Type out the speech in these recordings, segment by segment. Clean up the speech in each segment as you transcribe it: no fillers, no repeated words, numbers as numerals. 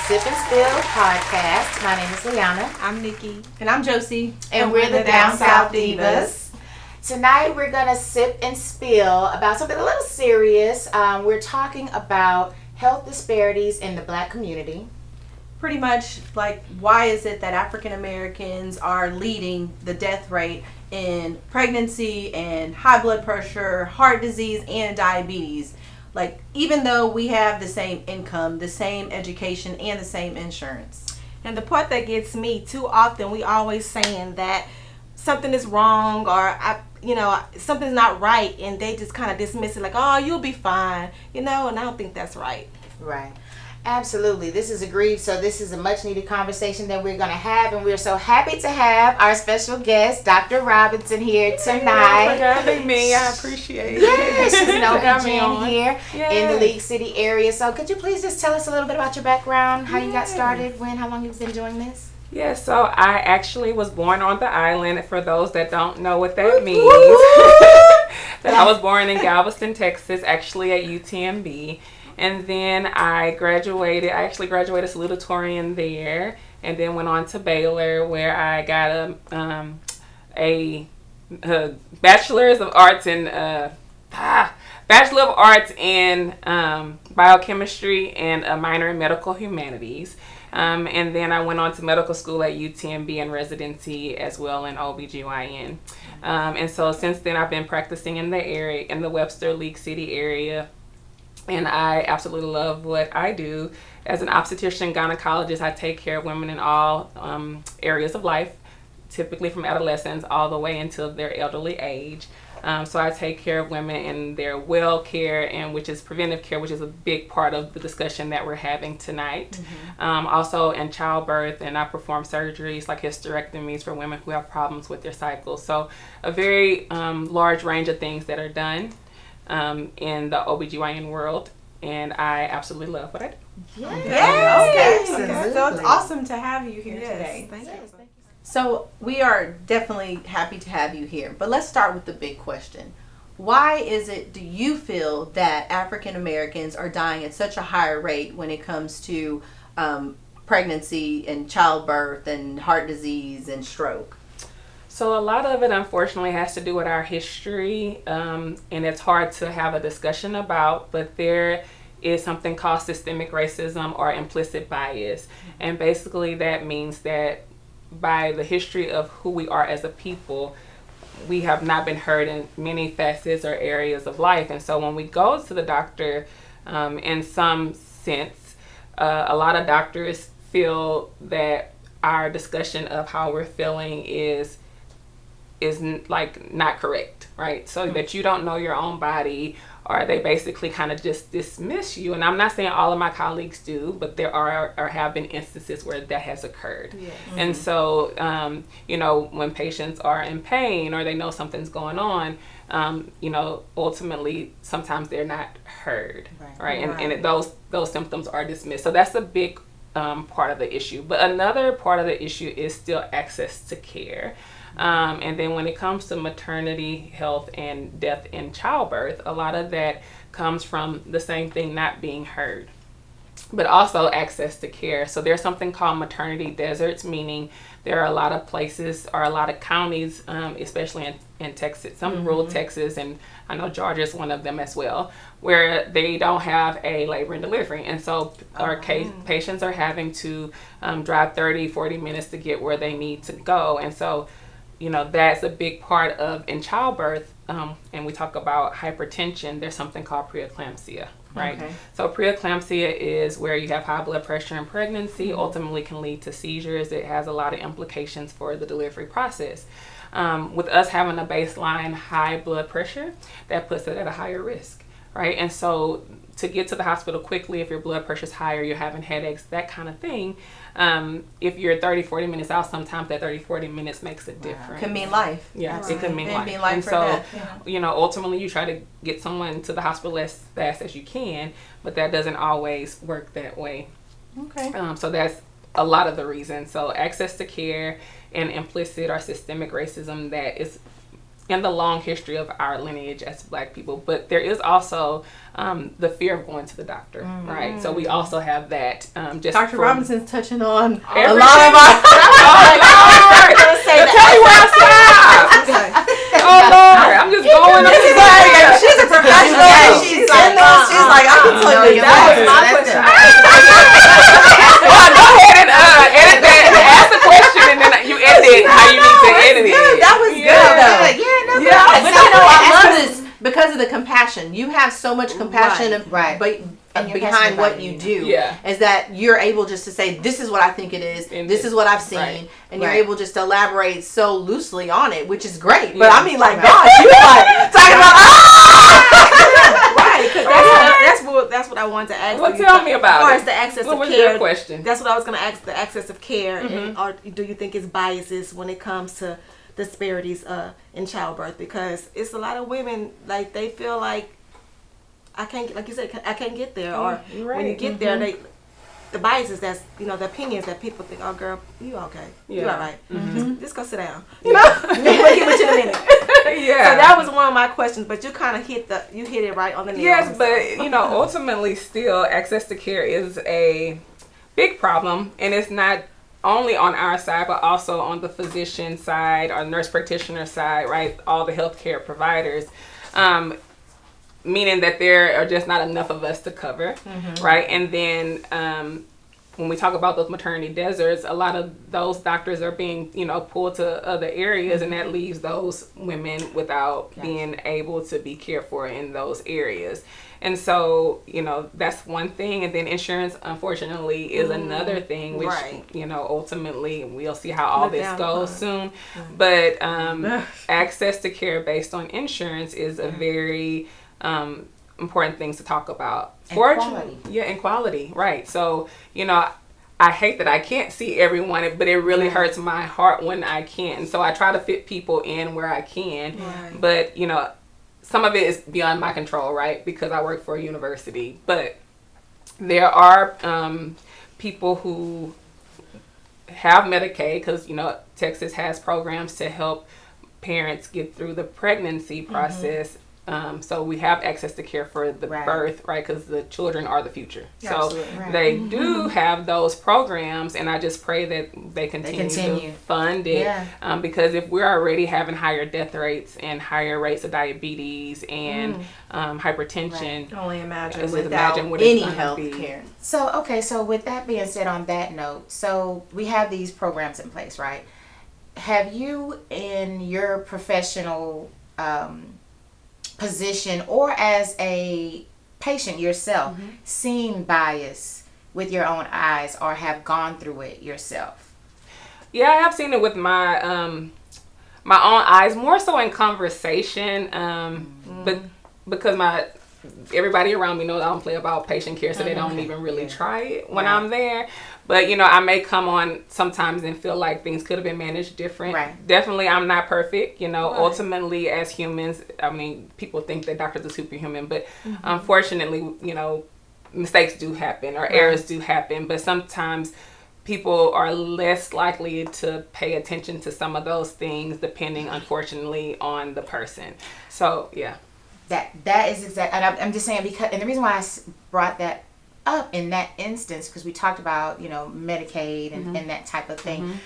Sip and Spill podcast. My name is Liana. I'm Nikki. And I'm Josie. And we're the Down South Divas. Tonight we're going to sip and spill about something a little serious. We're talking about health disparities in the Black community. Pretty much, like, why is it that African Americans are leading the death rate in pregnancy and high blood pressure, heart disease, and diabetes? Like, even though we have the same income, the same education, and the same insurance. And the part that gets me, too often we always saying that something is wrong or something's not right, and they just kind of dismiss it like, oh, you'll be fine, and I don't think that's right. Right. Absolutely. This is agreed. So this is a much needed conversation that we're going to have, and we're so happy to have our special guest, Dr. Robinson, here tonight. Thank you for having me. I appreciate it. Yes, she's an OB-GYN here Yes. in the League City area. So could you please just tell us a little bit about your background, how you got started, how long you've been doing this? Yeah, so I actually was born on the island. For those that don't know what that means, that I was born in Galveston, Texas, actually at UTMB. And then I graduated salutatorian there, and then went on to Baylor, where I got a bachelor's of arts in Bachelor of Arts in biochemistry and a minor in medical humanities. And then I went on to medical school at UTMB and residency as well in OB-GYN. And so since then I've been practicing in the area, in the Webster League City area. And I absolutely love what I do. As an obstetrician gynecologist, I take care of women in all areas of life, typically from adolescence all the way until their elderly age. So I take care of women in their well care, and which is preventive care, which is a big part of the discussion that we're having tonight. Mm-hmm. Also in childbirth, and I perform surgeries like hysterectomies for women who have problems with their cycle. So a very large range of things that are done in the OB-GYN world, and I absolutely love what I do. Yes. Okay. So it's awesome to have you here today. Thank you. So we are definitely happy to have you here, but let's start with the big question. Why is it, do you feel that African Americans are dying at such a higher rate when it comes to pregnancy and childbirth and heart disease and stroke? So a lot of it, unfortunately, has to do with our history, and it's hard to have a discussion about, but there is something called systemic racism or implicit bias. And basically that means that by the history of who we are as a people, we have not been heard in many facets or areas of life. And so when we go to the doctor, in some sense, a lot of doctors feel that our discussion of how we're feeling is like not correct, right? So that you don't know your own body, or they basically kind of just dismiss you. And I'm not saying all of my colleagues do, but there are or have been instances where that has occurred. Yeah. Mm-hmm. And so, when patients are in pain or they know something's going on, ultimately sometimes they're not heard, right? And those symptoms are dismissed. So that's a big part of the issue. But another part of the issue is still access to care. And then when it comes to maternity health and death in childbirth, a lot of that comes from the same thing not being heard, but also access to care. So there's something called maternity deserts, meaning there are a lot of places or a lot of counties, especially in Texas, some rural Texas, and I know Georgia is one of them as well, where they don't have a labor and delivery. And so patients are having to drive 30, 40 minutes to get where they need to go. And so that's a big part of in childbirth, and we talk about hypertension. There's something called preeclampsia, right? Okay. So preeclampsia is where you have high blood pressure in pregnancy, ultimately can lead to seizures. It has a lot of implications for the delivery process. With us having a baseline high blood pressure, that puts it at a higher risk, right? And so to get to the hospital quickly, if your blood pressure is higher, you're having headaches, that kind of thing, if you're 30, 40 minutes out, sometimes that 30, 40 minutes makes a difference. Can mean life. Yeah, right. It can mean life. And so, ultimately you try to get someone to the hospital as fast as you can, but that doesn't always work that way. Okay. So that's a lot of the reasons. So access to care and implicit or systemic racism that is in the long history of our lineage as Black people. But there is also the fear of going to the doctor, right? So we also have that. Just Dr. Robinson's touching on a everything. lot of our... Tell me where I stop. Oh Lord, I'm just going. She's a professional. She's in this. She's like, I can tell you that was my question. Well, go ahead and edit that. Ask the question, and then you edit it how you need to edit it. That was good, though. Yeah, But you know, I love this because of the compassion. You have so much compassion behind what you do. Yeah. Is that you're able just to say, this is what I think it is, this is what I've seen, and you're able just to elaborate so loosely on it, which is great. But I mean, like, gosh, you're like talking about, Right, because that's what I wanted to ask. Well, tell me about as far it. as the access What of was care. your question? That's what I was going to ask. The access of care, and or do you think it's biases when it comes to disparities in childbirth? Because it's a lot of women, like, they feel like I can't, like you said, I can't get there, or when you get there, the biases, that's, you know, the opinions that people think, oh girl, you okay, you all right, just go sit down, you know. We'll get with you in a minute. Yeah. So that was one of my questions, but you kind of hit it right on the nail. Yes, but you know, ultimately, still, access to care is a big problem, and it's not only on our side, but also on the physician side or nurse practitioner side, right? All the healthcare providers, meaning that there are just not enough of us to cover, right? And then when we talk about those maternity deserts, a lot of those doctors are being, you know, pulled to other areas, and that leaves those women without being able to be cared for in those areas. And so, you know, that's one thing. And then insurance, unfortunately, is another thing, which, you know, ultimately we'll see how all this goes soon. But access to care based on insurance is a very important thing to talk about. And quality. Yeah, and quality, right. So, you know, I hate that I can't see everyone, but it really hurts my heart when I can't. And so I try to fit people in where I can. Right. But, you know, some of it is beyond my control, right? Because I work for a university. But there are people who have Medicaid, because, you know, Texas has programs to help parents get through the pregnancy process. So we have access to care for the birth, right? Because the children are the future. So they do have those programs, and I just pray that they continue to fund it. Yeah. Because if we're already having higher death rates and higher rates of diabetes and hypertension, only imagine what any it's health be. care. So with that being said, on that note, so we have these programs in place, right? Have you, in your professional position or as a patient yourself, seen bias with your own eyes, or have gone through it yourself? Yeah, I have seen it with my my own eyes, more so in conversation, but because everybody around me knows I don't play about patient care, so they don't even really try it when I'm there. But, you know, I may come on sometimes and feel like things could have been managed different. Right. Definitely, I'm not perfect. You know, ultimately, as humans, I mean, people think that doctors are superhuman, but unfortunately, you know, mistakes do happen or errors do happen. But sometimes people are less likely to pay attention to some of those things, depending, unfortunately, on the person. So, yeah. That is exactly, and I'm just saying, because, and the reason why I brought that up in that instance, because we talked about, you know, Medicaid and that type of thing.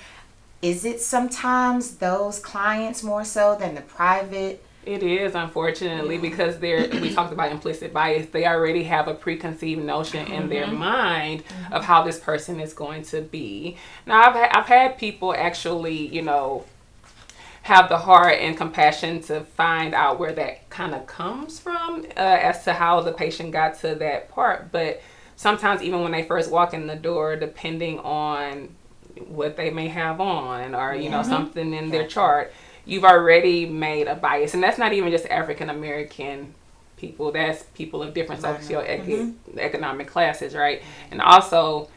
Is it sometimes those clients more so than the private? It is, unfortunately, because we talked about implicit bias. They already have a preconceived notion in their mind of how this person is going to be. Now, I've had people actually, you know, have the heart and compassion to find out where that kind of comes from as to how the patient got to that part. But sometimes even when they first walk in the door, depending on what they may have on or, you know, something in their chart, you've already made a bias. And that's not even just African American people. That's people of different socioeconomic classes, right? And also,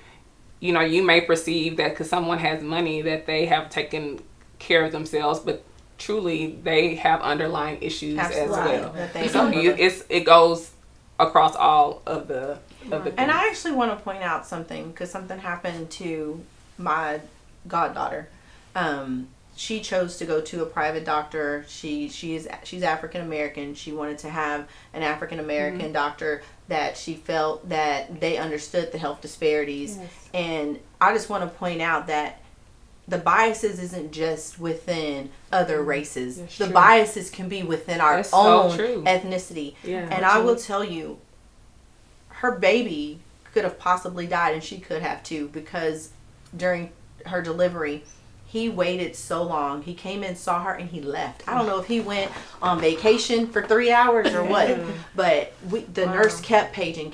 you know, you may perceive that because someone has money that they have taken care of themselves, but truly they have underlying issues as well. So it goes across all of the And I actually want to point out something, because something happened to my goddaughter. she chose to go to a private doctor. She's African American. She wanted to have an African American doctor that she felt that they understood the health disparities. Yes. And I just want to point out that the biases isn't just within other races. That's the true. biases can be within our That's so own true. ethnicity. Yeah. And I will tell you, her baby could have possibly died, and she could have too, because during her delivery, he waited so long. He came in, saw her, and he left. I don't know if he went on vacation for 3 hours or what, but the nurse kept paging,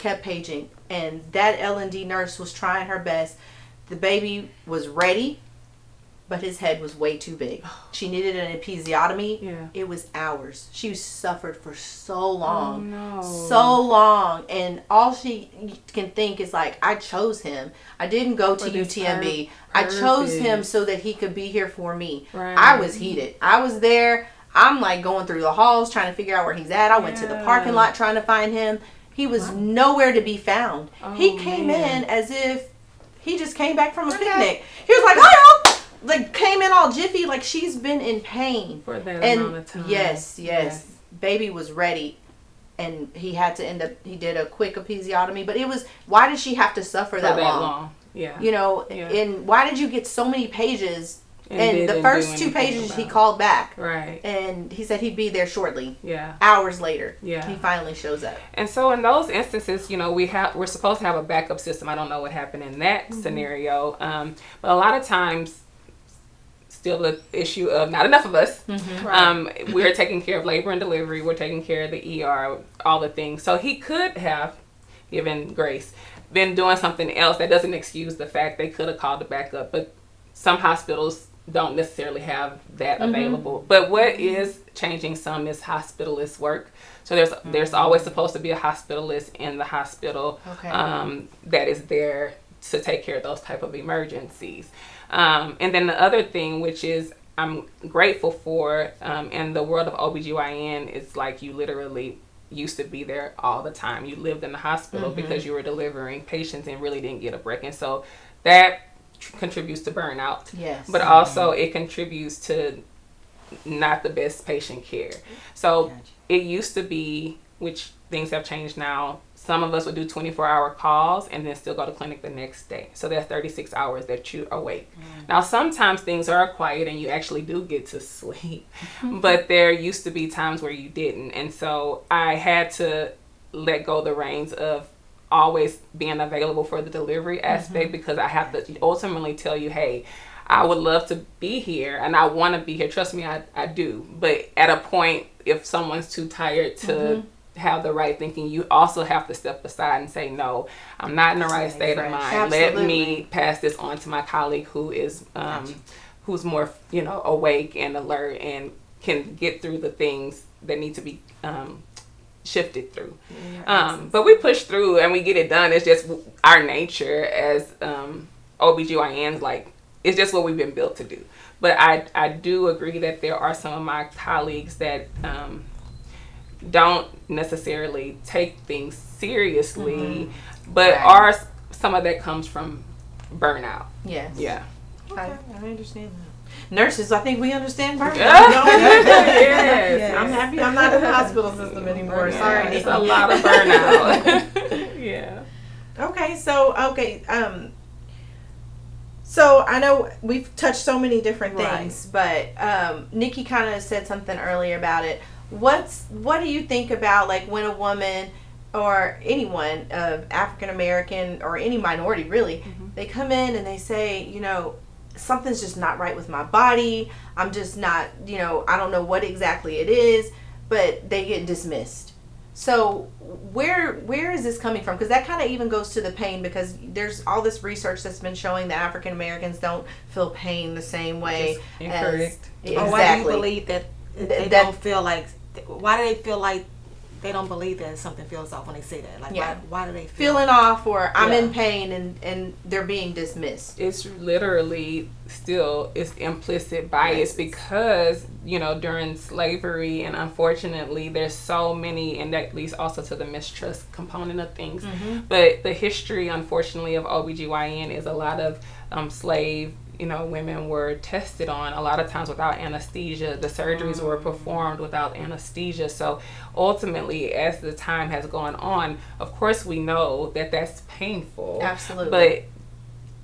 and that L&D nurse was trying her best. The baby was ready, but his head was way too big. She needed an episiotomy. Yeah. It was hours. She suffered for so long. Oh, no. So long. And all she can think is like, I chose him. I didn't go to For this UTMB. I chose him purpose. so that he could be here for me. Right. I was heated. I was there. I'm like going through the halls trying to figure out where he's at. I went to the Yeah. parking lot trying to find him. He was nowhere to be found. Oh, He came man. in as if he just came back from a picnic. He was like, hi, like came in all jiffy, like she's been in pain For that and amount of time. yes, baby was ready, and he had to end up. He did a quick episiotomy, but it was, why did she have to suffer For that long? Yeah. You know, Yeah. and why did you get so many pages? And the didn't first do 2 anything pages he about it. called back, Right. and he said he'd be there shortly. Yeah. Hours later, Yeah. he finally shows up. And so in those instances, you know, we're supposed to have a backup system. I don't know what happened in that scenario, but a lot of times, still the issue of not enough of us. We're taking care of labor and delivery. We're taking care of the ER, all the things. So he could have, given grace, been doing something else. That doesn't excuse the fact they could have called the backup, but some hospitals don't necessarily have that available. But what is changing some is hospitalist work. So there's always supposed to be a hospitalist in the hospital that is there to take care of those type of emergencies. And then the other thing, which is I'm grateful for in the world of OB-GYN, is like you literally used to be there all the time. You lived in the hospital because you were delivering patients and really didn't get a break. And so that contributes to burnout. Yes. But also it contributes to not the best patient care. So it used to be, which things have changed now, some of us would do 24-hour calls and then still go to clinic the next day. So that's 36 hours that you're awake. Now, sometimes things are quiet and you actually do get to sleep, but there used to be times where you didn't. And so I had to let go the reins of always being available for the delivery aspect, because I have to ultimately tell you, hey, I would love to be here and I want to be here. Trust me, I do. But at a point, if someone's too tired to have the right thinking, you also have to step aside and say, no, I'm not in the right state of mind. Let me pass this on to my colleague who is who's more, awake and alert and can get through the things that need to be shifted through. But we push through and we get it done. It's just our nature as OB-GYNs, like, it's just what we've been built to do. But I do agree that there are some of my colleagues that don't necessarily take things seriously, but are some of that comes from burnout. Yes. Yeah. I understand that. Nurses, I think we understand burnout. Yes. I'm happy I'm not in the hospital system anymore. Yeah, Sorry. it's a lot of burnout. Yeah. Okay, so I know we've touched so many different things, but Nikki kind of said something earlier about it. What do you think about, like, when a woman or anyone of African American or any minority really, they come in and they say, something's just not right with my body. I'm just not, I don't know what exactly it is, but they get dismissed. So where is this coming from? Because that kind of even goes to the pain, because there's all this research that's been showing that African Americans don't feel pain the same way. Incorrect. Or why do you believe that they don't feel like? Why do they feel like they don't believe that something feels off when they say that? Like, why do they feel feeling off, or I'm in pain, and they're being dismissed? It's literally it's implicit bias, because during slavery, and unfortunately there's so many, and that leads also to the mistrust component of things. But the history, unfortunately, of OB-GYN is a lot of slave women were tested on a lot of times without anesthesia. The surgeries were performed without anesthesia. So ultimately, as the time has gone on, of course we know that that's painful. Absolutely. But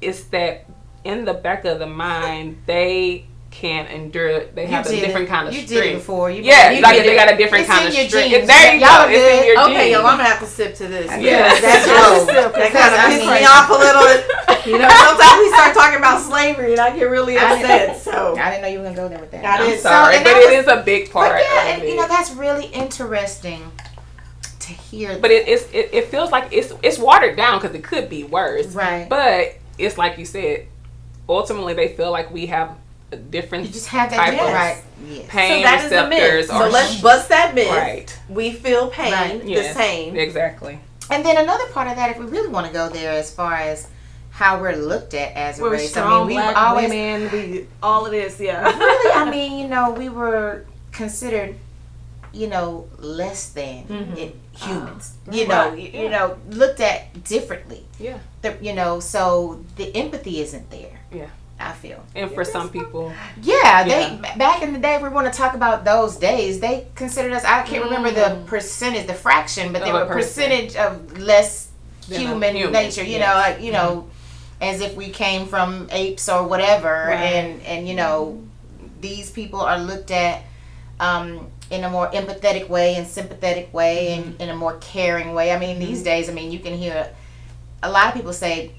it's that in the back of the mind, they can't endure. They have a different kind of strength. You did it before. They got a different kind of strength. There you Y'all go. It's in your Okay, genes. yo, I'm gonna have to sip to this. Yes. That's that kind of pissed me off a little. Sometimes we start talking about slavery and I get really upset. So I didn't know you were gonna go there with that. I'm sorry, but it is a big part. But yeah, of it. that's really interesting to hear. But it feels like it's watered down because it could be worse. Right. But it's like you said. Ultimately, they feel like we have a different you just have that type of right. Yes. pain so that receptors. is the myth. So let's bust that myth. Right. We feel pain the same. Exactly. And then another part of that, if we really want to go there, as far as how we're looked at as a We're race. strong, we've black always women. All of this, yeah. really. We were considered, less than humans. Looked at differently. Yeah. So the empathy isn't there. Yeah. I feel. And for some people. They back in the day, if we want to talk about those days, they considered us, I can't remember the percentage, the fraction, but they were a percentage of less human nature, as if we came from apes or whatever. Right. And these people are looked at in a more empathetic way and sympathetic way and in a more caring way. These days, you can hear a lot of people say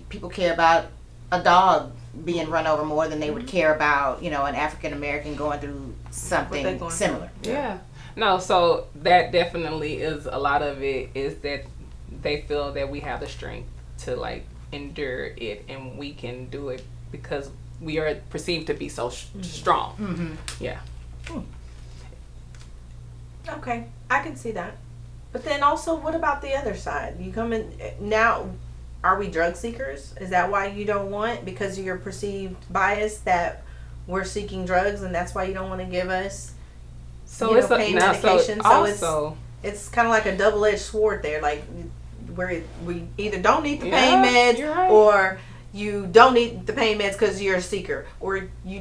people care about a dog being run over more than they would care about, an African American going through something similar. Yeah. No, so that definitely is a lot of it, is that they feel that we have the strength to endure it, and we can do it because we are perceived to be so strong. Mm-hmm. Yeah. Okay, I can see that. But then also, what about the other side? You come in now. Are we drug seekers? Is that why you don't want, because of your perceived bias that we're seeking drugs, and that's why you don't want to give us pain medication? So it's kind of like a double-edged sword there. Like we either don't need the pain meds, or you don't need the pain meds because you're a seeker, or you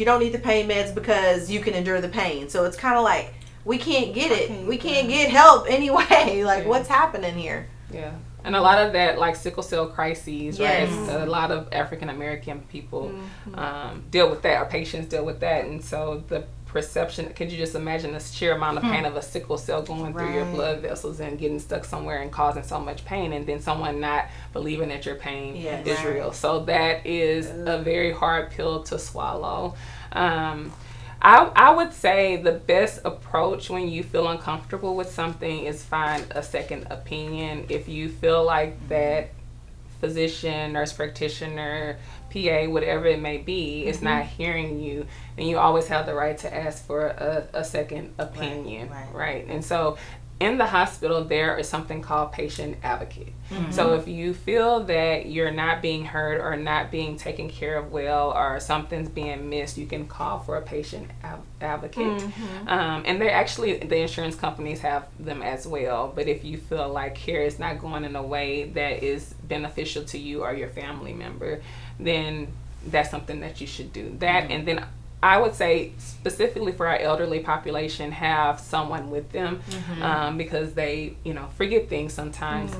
don't need the pain meds because you can endure the pain. So it's kind of like we can't get it. We can't get help anyway. What's happening here? Yeah. And a lot of that, sickle cell crises, yes. Right? A lot of African American people deal with that. Our patients deal with that. And so the perception, could you just imagine the sheer amount of pain of a sickle cell going through your blood vessels and getting stuck somewhere and causing so much pain, and then someone not believing that your pain is real. So that is a very hard pill to swallow. I would say the best approach when you feel uncomfortable with something is find a second opinion. If you feel like that physician, nurse practitioner, PA, whatever it may be, is not hearing you, then you always have the right to ask for a second opinion, right? And so in the hospital, there is something called patient advocate. Mm-hmm. So if you feel that you're not being heard or not being taken care of well, or something's being missed, you can call for a patient advocate. Mm-hmm. And they're actually, the insurance companies have them as well. But if you feel like care is not going in a way that is beneficial to you or your family member, then that's something that you should do. That, and then I would say specifically for our elderly population, have someone with them, because they, forget things sometimes.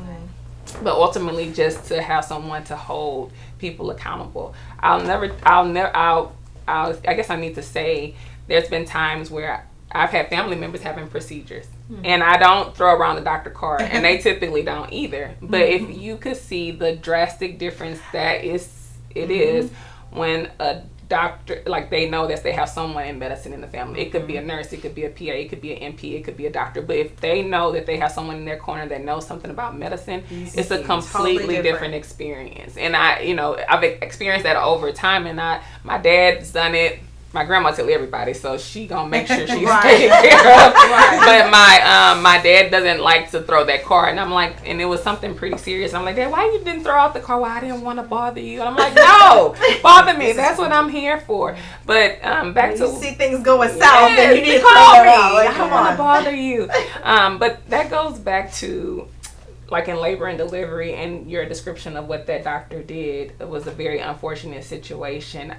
But ultimately, just to have someone to hold people accountable. I guess I need to say, there's been times where I've had family members having procedures, and I don't throw around the doctor card, and they typically don't either. But if you could see the drastic difference that it is when a doctor, they know that they have someone in medicine in the family. It could be a nurse, it could be a PA, it could be an MP, it could be a doctor. But if they know that they have someone in their corner that knows something about medicine, it's a completely totally different experience. And I've experienced that over time, and my dad's done it. My grandma tell everybody, so she gonna make sure she's taken care of. But my dad doesn't like to throw that card, and I'm like, and it was something pretty serious. I'm like, Dad, why you didn't throw out the card? Well, I didn't want to bother you. And I'm like, no, bother me. That's what I'm here for. But back to, you see things going south, then you need to call me. I don't want to bother you. But that goes back to like in labor and delivery, and your description of what that doctor did, it was a very unfortunate situation.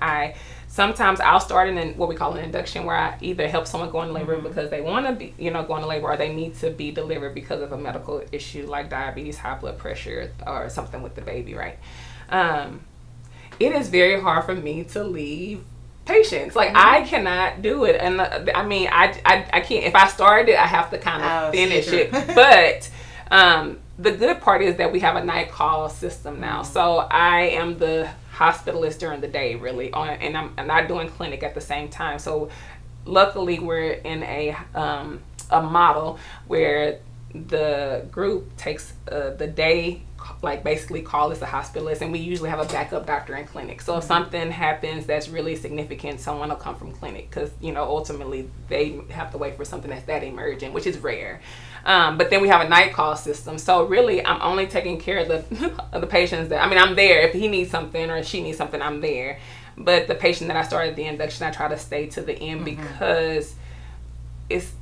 Sometimes I'll start in what we call an induction, where I either help someone go into labor because they want to be, go into labor, or they need to be delivered because of a medical issue like diabetes, high blood pressure, or something with the baby, right? It is very hard for me to leave patients. Like, I cannot do it. And I can't. If I started it, I have to kind of finish it. But the good part is that we have a night call system now. So I am the hospitalist during the day, really, and I'm not doing clinic at the same time. So luckily we're in a model where the group takes the day, like basically call as a hospitalist, and we usually have a backup doctor in clinic. So if something happens that's really significant, someone will come from clinic, because ultimately they have to wait for something that's that emergent, which is rare. But then we have a night call system. So really, I'm only taking care of the patients that, I'm there. If he needs something or she needs something, I'm there. But the patient that I started the induction, I try to stay to the end, because it's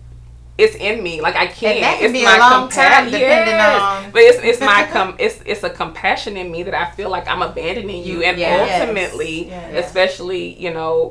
in me. Like, I can't. And that can it's be my a long time, depending on. But it's a compassion in me that I feel like I'm abandoning you, and ultimately, especially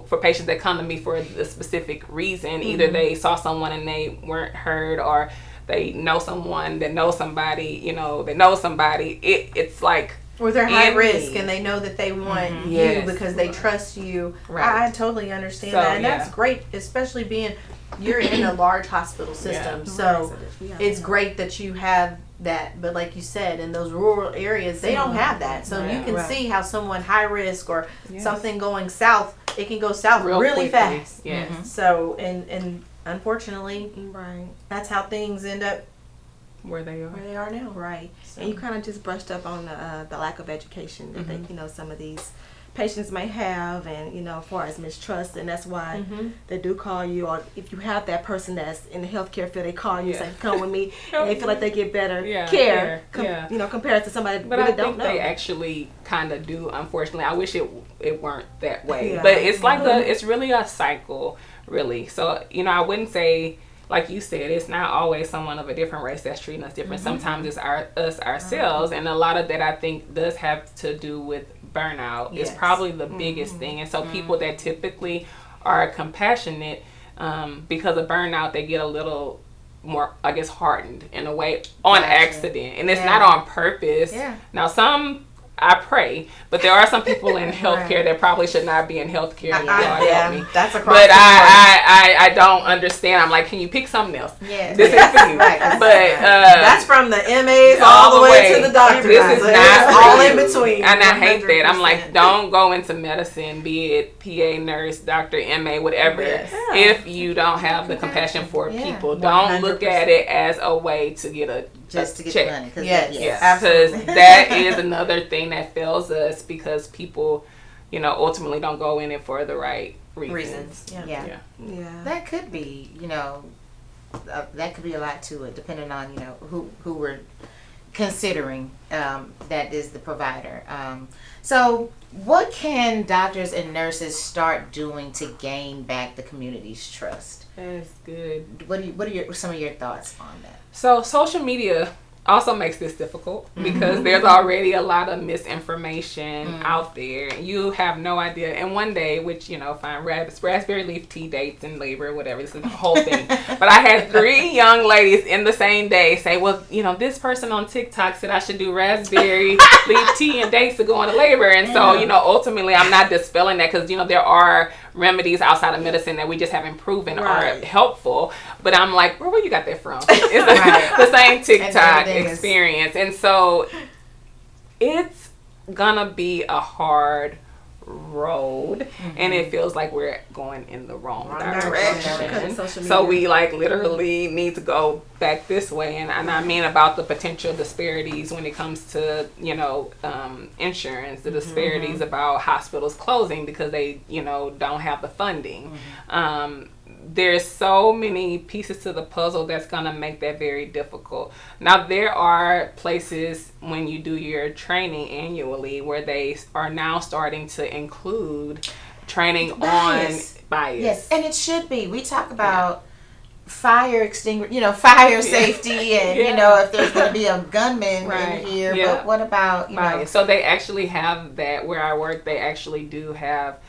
for patients that come to me for a specific reason, either they saw someone and they weren't heard, or they know someone that knows somebody, that knows somebody. It's like, or they're high risk and they know that they want you because they trust you. Right. I totally understand that, and that's great, especially being you're in a large hospital system. So it's great that you have that. But like you said, in those rural areas, they don't have that. So you can see how someone high risk or something going south, it can go south really fast. Yes. So and unfortunately, that's how things end up where they are now. Right. So. And you kind of just brushed up on the lack of education that they, some of these patients may have, and as far as mistrust, and that's why they do call you, or if you have that person that's in the healthcare field, they call you and say, come with me, and they feel like they get better care, compared to somebody that really don't know. They actually kind of do, unfortunately. I wish it weren't that way, but it's like it's really a cycle, really. So I wouldn't say, like you said, it's not always someone of a different race that's treating us different. Sometimes it's us ourselves, and a lot of that, I think, does have to do with burnout. It's probably the biggest thing. And so people that typically are compassionate, because of burnout, they get a little more, I guess, hardened in a way on accident, and it's not on purpose. Now some, I pray, but there are some people in healthcare that probably should not be in healthcare. That's a problem. But I don't understand. I'm like, can you pick something else? This is for you. But that's from the MAs all the way to the doctor. This is not all in between. And I hate that. I'm like, don't go into medicine, be it PA, nurse, doctor, MA, whatever, if you don't have the compassion for people. Don't look at it as a way to get a just to get check. money. Because that is another thing that fails us, because people, ultimately don't go in it for the right reasons. Yeah. That could be, that could be a lot to it, depending on, who we're considering that is the provider. So what can doctors and nurses start doing to gain back the community's trust? That's good. What are some of your thoughts on that? So social media also makes this difficult, because there's already a lot of misinformation out there. You have no idea. And one day, which, fine, raspberry leaf tea dates and labor, whatever, this is the whole thing. But I had 3 young ladies in the same day say, well, this person on TikTok said I should do raspberry leaf tea and dates to go into labor. And so, ultimately, I'm not dispelling that, because, there are remedies outside of medicine that we just haven't proven are helpful. But I'm like, where you got that from? It's the same TikTok experience. And so it's gonna be a hard road, and it feels like we're going in the wrong direction. So we literally need to go back this way, and I mean about the potential disparities when it comes to insurance, the disparities about hospitals closing because they don't have the funding. There's so many pieces to the puzzle that's going to make that very difficult. Now, there are places when you do your training annually where they are now starting to include training on bias. Yes, and it should be. We talk about fire extinguisher, fire safety, and if there's going to be a gunman Right. in here. Yeah. But what about Bias. So they actually have that where I work. They actually do have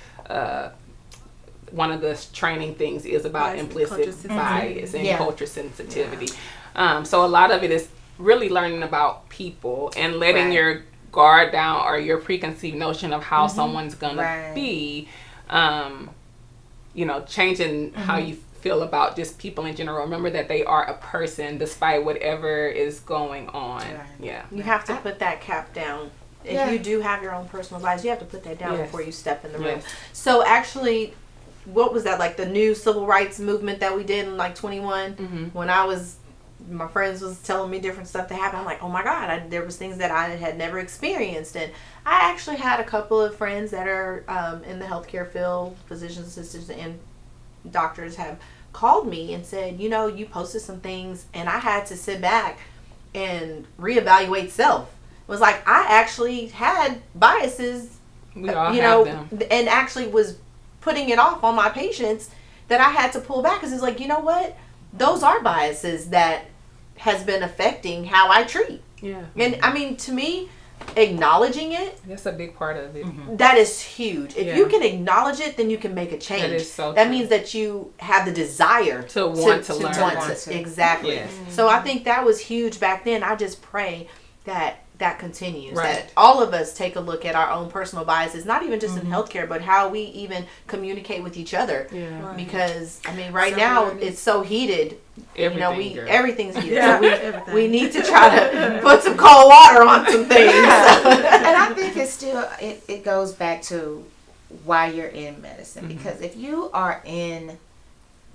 one of the training things is about implicit bias and culture sensitivity. So a lot of it is really learning about people and letting your guard down or your preconceived notion of how someone's gonna be, changing how you feel about just people in general. Remember that they are a person despite whatever is going on. You have to put that cap down. If you do have your own personal bias, you have to put that down before you step in the room. So actually, what was that, like the new civil rights movement that we did in like 21? When my friends was telling me different stuff that happened, I'm like, oh my God, there was things that I had never experienced. And I actually had a couple of friends that are in the healthcare field, physicians, assistants, and doctors have called me and said, you posted some things and I had to sit back and reevaluate self. It was like, I actually had biases, we all have them. And actually was putting it off on my patients that I had to pull back because it's like, you know what? Those are biases that has been affecting how I treat. And I mean, to me, acknowledging it, that's a big part of it. That is huge. If you can acknowledge it, then you can make a change. That is so that true. means that you have the desire to want to learn. Exactly. So I think that was huge back then. I just pray that continues, that all of us take a look at our own personal biases, not even just in healthcare, but how we even communicate with each other. Because I mean, right now it's so heated. Everything's heated. So we need to try to put some cold water on some things. And I think it's still it goes back to why you're in medicine, because if you are in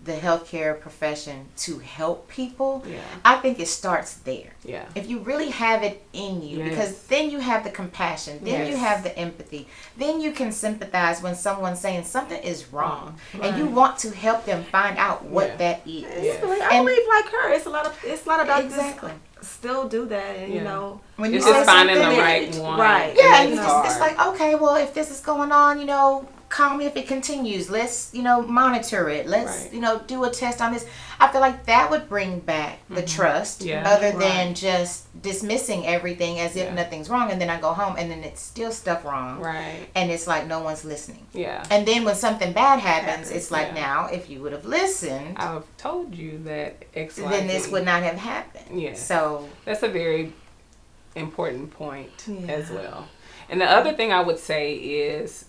the healthcare profession to help people, I think it starts there. If you really have it in you, because then you have the compassion, then you have the empathy, then you can sympathize when someone's saying something is wrong, and you want to help them find out what that is. I believe like her, it's a lot of doctors still do that, and when you it's just finding the right one, and it's like, okay, well, if this is going on, call me if it continues. Let's, monitor it. Let's, do a test on this. I feel like that would bring back the trust other than just dismissing everything as if nothing's wrong. And then I go home and then it's still stuff wrong. And it's like no one's listening. And then when something bad happens, it's like, now, if you would have listened, I've told you that X, Y, then this Z. would not have happened. So that's a very important point as well. And the other thing I would say is,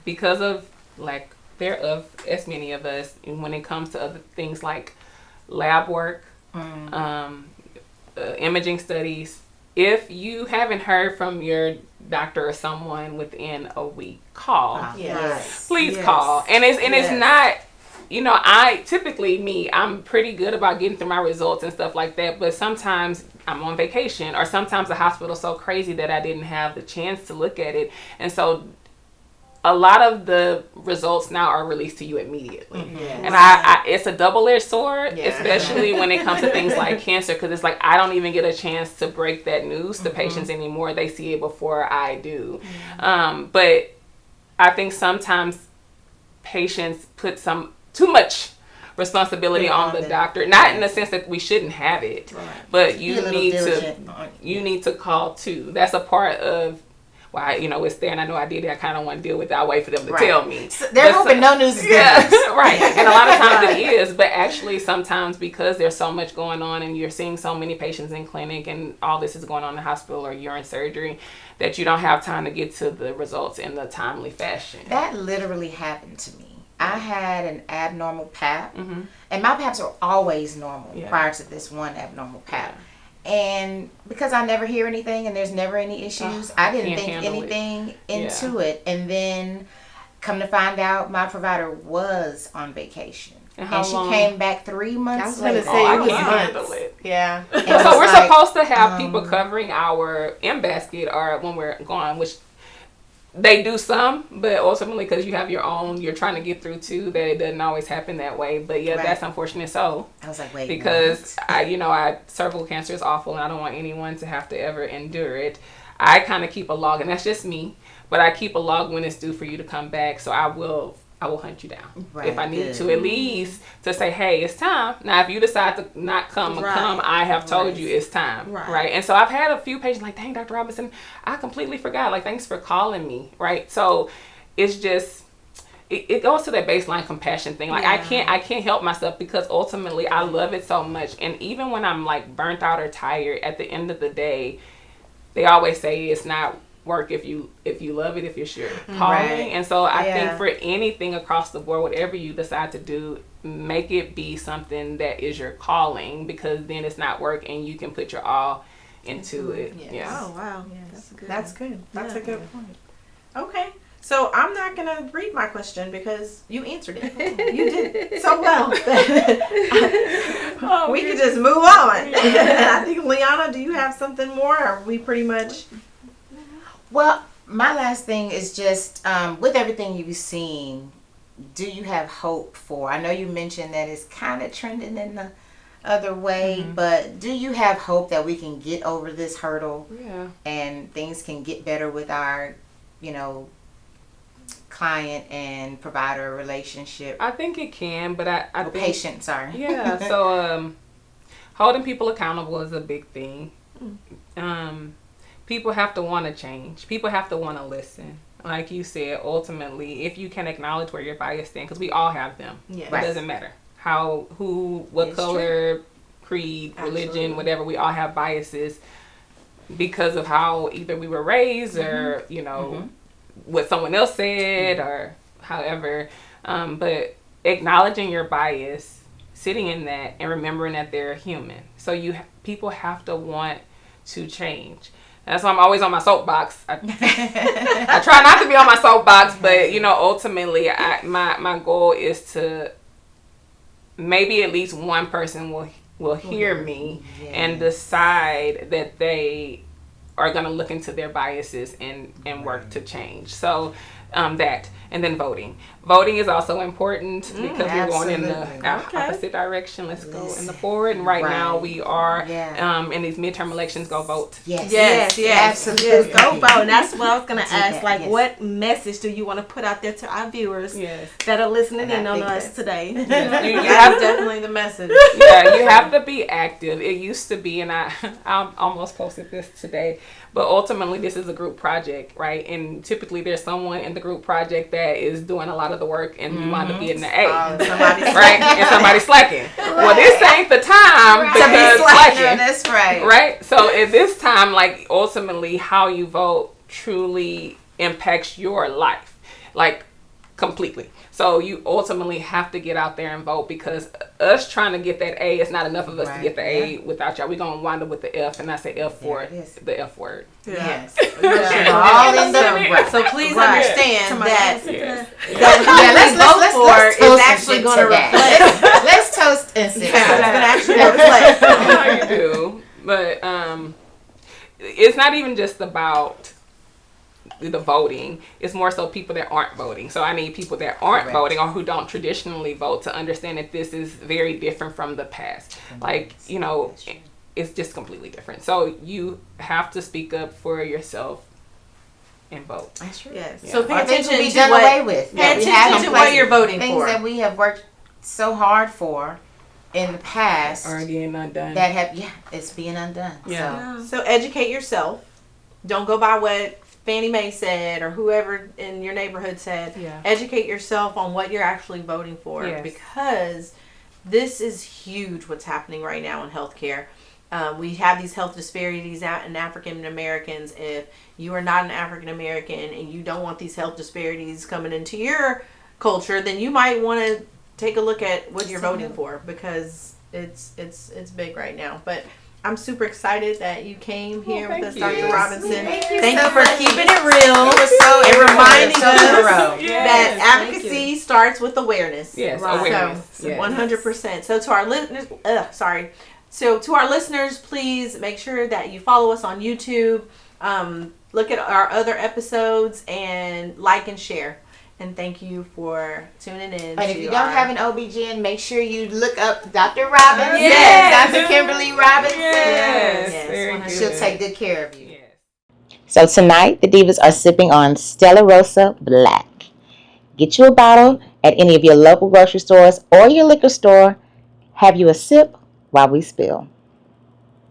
because of lack thereof, as many of us, when it comes to other things like lab work, imaging studies, if you haven't heard from your doctor or someone within a week, call. Please call. And it's not, I'm pretty good about getting through my results and stuff like that, but sometimes I'm on vacation, or sometimes the hospital's so crazy that I didn't have the chance to look at it. And so a lot of the results now are released to you immediately. And I it's a double-edged sword, especially when it comes to things like cancer, because it's like I don't even get a chance to break that news to patients anymore. They see it before I do. But I think sometimes patients put too much responsibility on the doctor, not in the sense that we shouldn't have it, but you need to call too. That's a part of why, it's there, and I know I did it. I kind of want to deal with it. I'll wait for them to tell me. So they're hoping no news is good. And a lot of times it is, but actually sometimes because there's so much going on and you're seeing so many patients in clinic and all this is going on in the hospital or you're in surgery, that you don't have time to get to the results in the timely fashion. That literally happened to me. I had an abnormal pap, and my paps are always normal prior to this one abnormal pap. And because I never hear anything and there's never any issues, I didn't think anything into it. And then come to find out, my provider was on vacation. And she came back 3 months later. I was going to say, I can't handle it. Yeah. So we're supposed to have people covering our in-basket or when we're gone, which they do some, but ultimately because you have your own, you're trying to get through too, that it doesn't always happen that way. But that's unfortunate. So I was like, wait, because cervical cancer is awful and I don't want anyone to have to ever endure it. I kind of keep a log, and that's just me, but I keep a log when it's due for you to come back. So I I will hunt you down Right, if I need good. to, at least to say, hey, it's time. Now, if you decide to not come, I have told you it's time, right? And so I've had a few patients like, dang, Dr. Robinson, I completely forgot. Like, thanks for calling me, right? So it's just, it goes to that baseline compassion thing. Like, I can't help myself, because ultimately I love it so much. And even when I'm like burnt out or tired, at the end of the day, they always say it's not work if you love it, if you're sure calling. And so I think for anything across the board, whatever you decide to do, make it be something that is your calling, because then it's not work and you can put your all into it. Oh wow. Yes. That's good. That's a good point. Okay. So I'm not going to read my question because you answered it. You did so well. We can just move on. I think, Liana, do you have something more? Or are we pretty much... Well, my last thing is just, with everything you've seen, do you have hope for? I know you mentioned that it's kind of trending in the other way, but do you have hope that we can get over this hurdle and things can get better with our, client and provider relationship? I think it can, but I think, patient, sorry. Yeah, so holding people accountable is a big thing. People have to want to change. People have to want to listen. Like you said, ultimately, if you can acknowledge where your bias stands, because we all have them. It doesn't matter what color, creed, religion, whatever. We all have biases because of how either we were raised or, what someone else said or however. But acknowledging your bias, sitting in that, and remembering that they're human. So people have to want to change. That's why I'm always on my soapbox. I try not to be on my soapbox, but ultimately, my goal is to maybe at least one person will hear me and decide that they are going to look into their biases and work to change. So that, and then voting. Voting is also important because we're going in the opposite direction. Let's go in the forward. And right now we are in these midterm elections. Go vote. Yes, absolutely. Go vote. And that's what I was going to ask. Like, what message do you want to put out there to our viewers that are listening in on us today? You have definitely the message. Yeah, you have to be active. It used to be, and I almost posted this today, but ultimately this is a group project, right? And typically there's someone in the group project that is doing a lot of the work, and you wind up getting the A, right? And somebody's slacking. Well, this ain't the time to be slacking. That's right. Right? So at this time, like, ultimately how you vote truly impacts your life, like, completely. So you ultimately have to get out there and vote, because us trying to get that A, it's not enough of us to get the A without y'all. We're going to wind up with the F, and I say F for the F word. Yes. All in the So please understand that let's vote for is actually going to reflect. Let's toast and sit. It's going to actually reflect. How you do. But it's not even just about the voting. It's more so people that aren't voting. So I need people that aren't voting or who don't traditionally vote to understand that this is very different from the past. Like, it's just completely different. So you have to speak up for yourself and vote. That's true. Yes. Yeah. So pay attention to done away with. Pay attention to what you're voting things for. That we have worked so hard for in the past are again undone. It's being undone. Yeah. So educate yourself. Don't go by what Fannie Mae said or whoever in your neighborhood said. Educate yourself on what you're actually voting for, because this is huge what's happening right now in healthcare. We have these health disparities out in African Americans. If you are not an African American and you don't want these health disparities coming into your culture, then you might want to take a look at what you're voting for, because it's big right now. But I'm super excited that you came here with us, Dr. Robinson. Thank you for keeping it real and reminding us that advocacy starts with awareness. Yes, awareness. So 100%. So to our listeners, So to our listeners, please make sure that you follow us on YouTube. Look at our other episodes and like and share. And thank you for tuning in. And if you don't have an OB-GYN, make sure you look up Dr. Robinson. Yes. Dr. Kimberly Robinson. Yes. She'll take good care of you. Yes. So tonight, the Divas are sipping on Stella Rosa Black. Get you a bottle at any of your local grocery stores or your liquor store. Have you a sip while we spill.